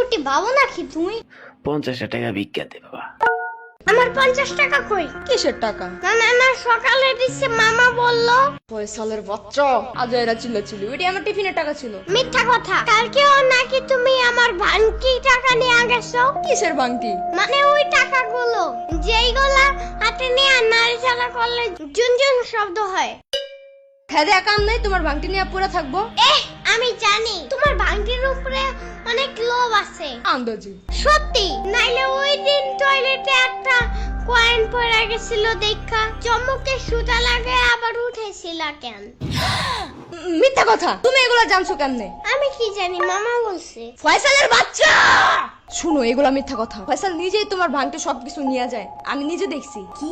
মোটামুটি ভালো নাকি তুমি? 50 টাকা ভিক্ষা দে বাবা। আমার 50 টাকা কই? কিসের টাকা? না না না, সকালে দিছে, মামা বললো। ফয়সালের বাচ্চা আজ এরা চিল্লাচিল্লি, ওইটা আমার টিফিনের টাকা ছিল। মিথ্যা কথা, কালকেও নাকি তুমি আমার ভাঙতি টাকা নিয়ে গেছো। কিসের বাংটি? মানে ওই টাকাগুলো যেইগুলা হাতে নিয়ে নাড়াচাড়া করলে ঝুনঝুন শব্দ হয়। খেদে কাম নাই, তোমার বাংটি নিয়ে পড়ে থাকবো? আমি জানি তোমার ভাঙতির উপরে অনেক লোভ আছে। আন্দাজি। সত্যি, নাইলে ওই দিন টয়লেটে একটা কয়েন পড়ে গেছিল দেখা চমকে সুতা লাগে আবার উঠেছিলা কেন? মিথ্যা কথা, তুমি এগুলা জানছো কেমনে? আমি কি জানি, মামা বলছে। ফয়সালের বাচ্চা শুনো, এগুলা মিথ্যা কথা। ফয়সাল নিজেই তোমার ভাঙতে সবকিছু নিয়ে যায়, আমি নিজে দেখছি। কি?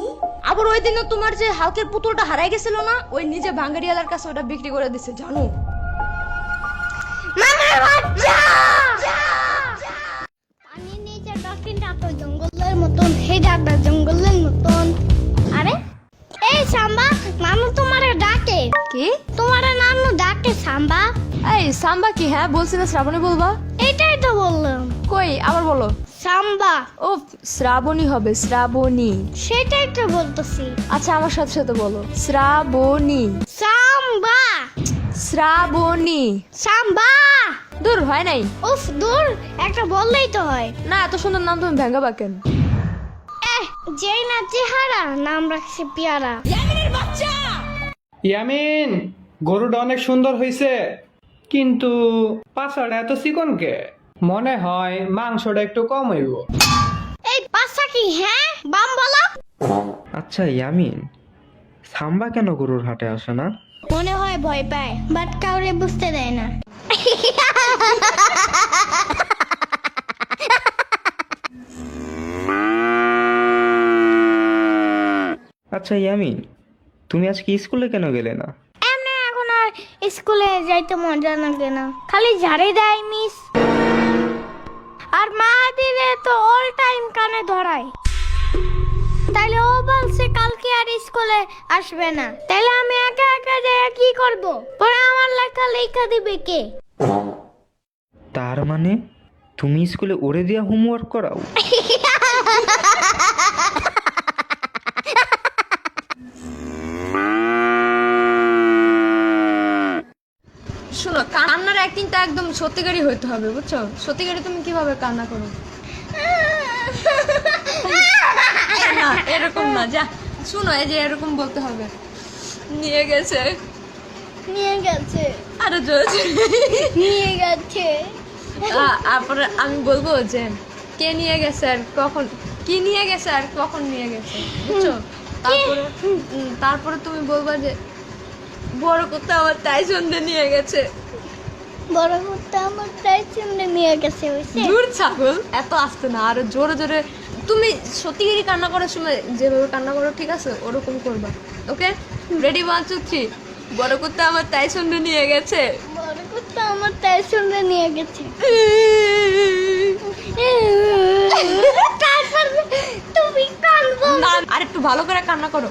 আবার ওই দিনও তোমার যে হালকের পুতুলটা হারাই গেছিল না, ওই নিজে ভাঙ্গারিয়ালার কাছে ওটা বিক্রি করে দিছে, জানো? মামার বাচ্চা! পানির নিচে ডলফিনটা তো জঙ্গলের মতন, হে ডাকটা জঙ্গলের মতন। আরে এই সাম্বা, নানু তোমারে ডাকে। কি? তোমারে নানু ডাকে সাম্বা। এই সাম্বা কি? হ্যাঁ বলছি না শ্রাবণী বলবা। এটাই তো বললাম। কই আবার বলো। সাম্বা। ও শ্রাবণী হবে, শ্রাবণী। সেটাই তো বলতেছি। আচ্ছা আমার সাথে সাথে বলো, শ্রাবণী। সাম্বা। শ্রাবণী। সাম্বা। দূর হয় নাই। উফ দূর, একটা বললেই তো হয়। না, এত সুন্দর নাম তুমি ভেঙ্গাবা কেন? যেই না চেহারা, নাম রাখছে পেয়ারা। ইয়ামিন, গরুটা অনেক সুন্দর হয়েছে, কিন্তু পাছাটা এত চিকন কে? মনে হয় মাংসটা একটু কম হইব। এই পাশা কি? হ্যাঁ বাম বলো। আচ্ছা ইয়ামিন, সাম্বা কেন গরুর হাটে আসে না? মনে হয় ভয় পায়, বাট কাউরে বুঝতে দেয় না। আচ্ছা ইয়ামিন, তুমি আজকে স্কুলে কেন গেলে না? এমনি এখন আর স্কুলে যাইতে মজা লাগে না, খালি ঝাড়ে দেয় মিস, আর মা দিলে তো অল টাইম কানে ধরায়। তাইলে ও বলছে কালকে আর স্কুলে আসবে না, তাইলে আমি একা একা যাই কি করব? পরে আমার লেখা দিবে কে? তার মানে তুমি স্কুলে ওরে দিয়া হোমওয়ার্ক করাও? শোনো, কান্নার অ্যাক্টিংটা একদম সত্যিকারই হইতে হবে, বুঝছো? সত্যিকারই তুমি কিভাবে কান্না করো? না এরকম না, যা শুনো, এই যে এরকম বলতে হবে, নিয়ে গেছে। নিয়ে গেছে। আরো জোরে নিয়ে গেছে। তারপরে আমি বলবো যে কে নিয়ে গেছে আর কখন, কি নিয়ে গেছে আর কখন নিয়ে গেছে, বুঝছো? তারপরে তুমি বলবা যে বড় কোথাও আমার তাই সন্ধে নিয়ে গেছে। বড় করতে আমার তাই চিন্তা নিয়ে গেছে। হইছে দূর ছাগল, এত আসতে না, আরো জোরে জোরে। তুমি সত্যিকারই কান্না করার সময় যেভাবে কান্না করো, ঠিক আছে, ওরকম করবা। ওকে, রেডি 1 2 3। বড় করতে আমার তাই সন্ধে নিয়ে গেছে। বড় করতে আমার তাই চিন্তা নিয়ে গেছে। তারপর তুমি কাঁদবো না, আর একটু ভালো করে কান্না করো।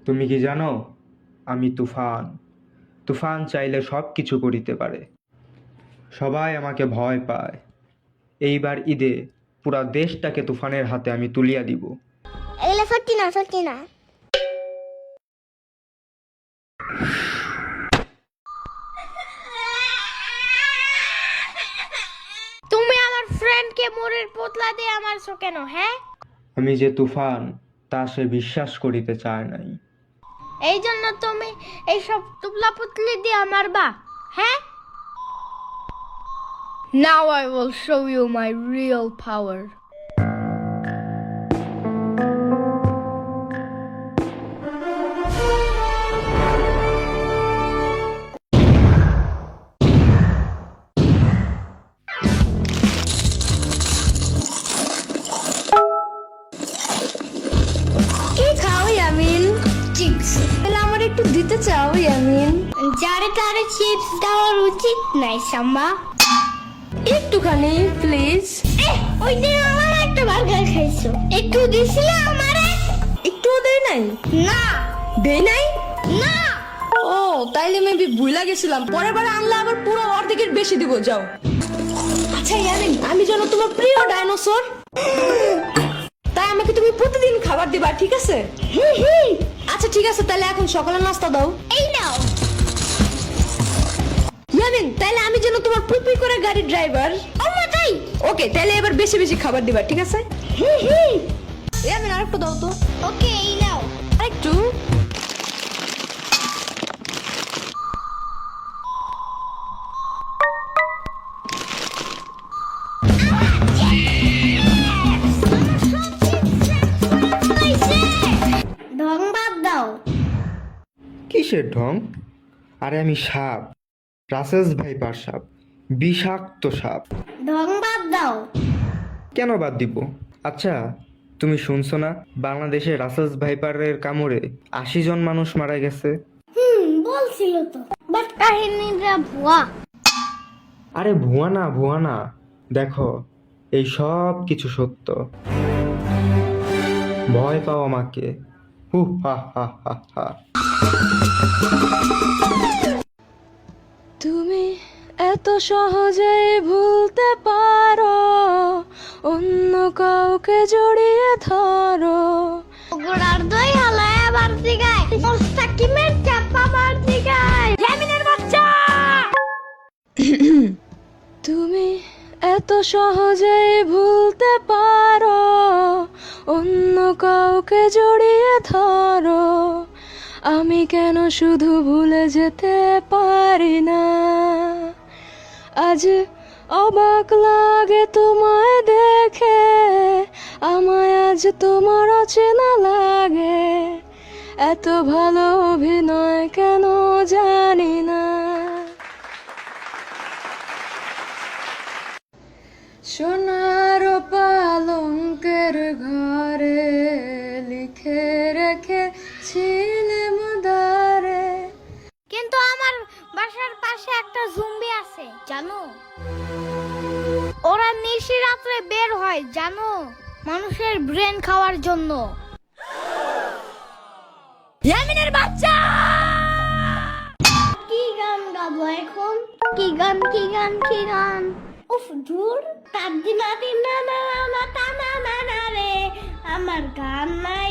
তুমি কি জানো আমি তুফান? তুফান চাইলে সব কিছু করিতে পারে। সবাই আমাকে ভয় পায়। এইবার ঈদে পুরা দেশটাকে তুফানের হাতে আমি তুলিয়া দিব। এগুলো সত্যি না, সত্যি না। তুমি আমার ফ্রেন্ডকে মোরের পোতলা দিয়ে আমারছো কেন? হ্যাঁ, আমি যে তুফান তা সে বিশ্বাস করিতে চায় নাই। এই জন্য তুমি এইসব তুবলা পুতলি দিয়ে মারবা? হ্যাঁ, Now I will show you my real power. কি খাও ইয়ামিন? চিপস। তাহলে আমার একটু দিতে চাও ইয়ামিন? যারে তারে চিপস দেওয়ার উচিত নাই সাম্বা। একটুখানি প্লিজ। ওই দিন আমার একটা বার্গার খাইছো, একটু দিছিলে আমারে? একটুও দেয় নাই? না। দেয় নাই? না। ও তাইলে মেবি ভুলা গেছিলাম, পরের বার আনলে আবার পুরো অর্ধেকের বেশি দিব, যাও। আচ্ছা ইয়ামিন, আমি আমি যেন তোমার প্রিয় ডাইনোসর। তাই আমাকে তুমি প্রতিদিন খাবার দিবা, ঠিক আছে? আচ্ছা ঠিক আছে, তাহলে এখন সকালের নাস্তা দাও। এই নাও। ইয়ামিন, তাহলে আমি যেন তোমার পুপি করে গাড়ির ড্রাইভার। তাই ওকে, তাহলে এবার বেশি বেশি খাবার দিবা, ঠিক আছে? ইয়ামিন, আরেকটু দাও তো। ওকে, এই নাও। আরেকটু। ঢং বাদ দাও। কিসের ঢং? আরে আমি সাপ, রাসেলস ভাইপার সাপ, বিষাক্ত সাপ। ঢং বাদ দাও। কেন বাদ দিব? আচ্ছা, তুমি শুনছো না বাংলাদেশে রাসেলস ভাইপারের কামড়ে ৮০ জন মানুষ মারা গেছে? বলছিল তো, বাট কাহিনীটা ভুয়া। আরে ভুয়া না, দেখো এই সব কিছু সত্য। ভয় পাও আমাকে। হু হা হা হা হা। তুমি এত সহজেই ভুলতে পারো, অন্য কাউকে জড়িয়ে ধরো। গোড়ার দই হালায় আবার দিগায়, মোস্তাকিমের চাপা বার দিগায়। জামিনের বাচ্চা। তুমি এত সহজেই ভুলতে পারো, অন্য কাউকে জড়িয়ে ধরো। আমি কেন শুধু ভুলে যেতে পারি না? আজ অবাক লাগে তোমায় দেখে, আমায় আজ তোমার অচেনা লাগে। এত ভালো অভিনয় কেন জানি না। সোনার পালঙ্কের ঘরে লিখে রেখেছিলে মুদারে। কিন্তু আমার বাসার পাশে একটা জুম্বি আছে, জানো? ওরা নিশি রাত্রে বের হয়, জানো? মানুষের ব্রেন খাওয়ার জন্য। ইয়ামিনের বাচ্চা! কি গান গাবো এখন? কি গান? উফ, ধুর। তার দিনা দিনা না না তা না না না রে, আমার গান নাই